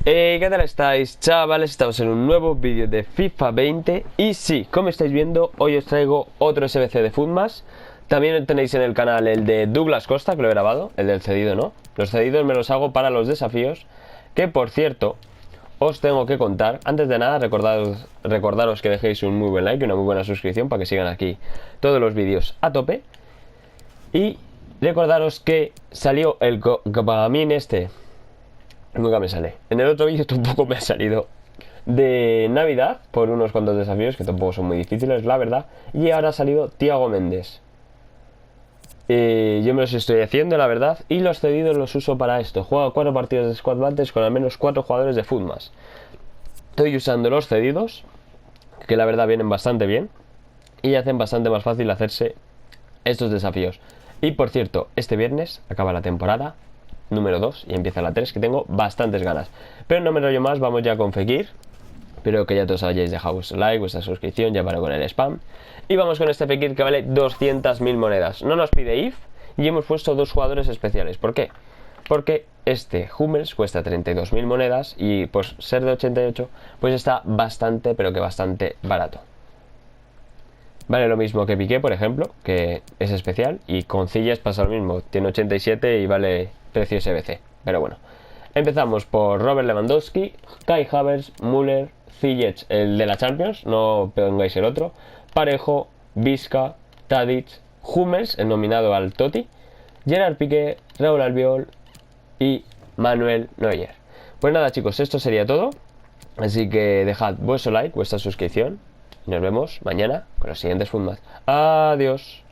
¿Qué tal estáis, chavales? Estamos en un nuevo vídeo de FIFA 20. Y sí, como estáis viendo, hoy os traigo otro SBC de Futmas. También tenéis en el canal el de Douglas Costa, que lo he grabado. El del cedido, ¿no? Los cedidos me los hago para los desafíos. Que, por cierto, os tengo que contar. Antes de nada, recordaros que dejéis un muy buen like y una muy buena suscripción para que sigan aquí todos los vídeos a tope. Y recordaros que salió el Copagamín este. Nunca me sale. En el otro vídeo tampoco me ha salido de Navidad por unos cuantos desafíos que tampoco son muy difíciles, la verdad. Y ahora ha salido Thiago Méndez. Yo me los estoy haciendo, la verdad. Y los cedidos los uso para esto. Juego 4 partidos de Squad Battles con al menos 4 jugadores de Futmas. Estoy usando los cedidos, que la verdad vienen bastante bien y hacen bastante más fácil hacerse estos desafíos. Y por cierto, este viernes acaba la temporada número 2 y empieza la 3, que tengo bastantes ganas. Pero no me enrollo más, vamos ya con Fekir. Espero que ya todos hayáis dejado vuestro like, vuestra suscripción, ya paro con el spam. Y vamos con este Fekir que vale 200.000 monedas. No nos pide IF y hemos puesto dos jugadores especiales. ¿Por qué? Porque este Hummels cuesta 32.000 monedas y por ser de 88 pues está bastante, pero que bastante barato. Vale lo mismo que Piqué, por ejemplo, que es especial, y con Cillas pasa lo mismo, tiene 87 y vale precio SBC. Pero bueno, empezamos por Robert Lewandowski, Kai Havertz, Müller, Ziyech, el de la Champions, no pongáis el otro, Parejo, Vizca, Tadic, Hummels, el nominado al Totti, Gerard Piqué, Raúl Albiol y Manuel Neuer. Pues nada, chicos, esto sería todo, así que dejad vuestro like, vuestra suscripción. Y nos vemos mañana con los siguientes Futmas. Adiós.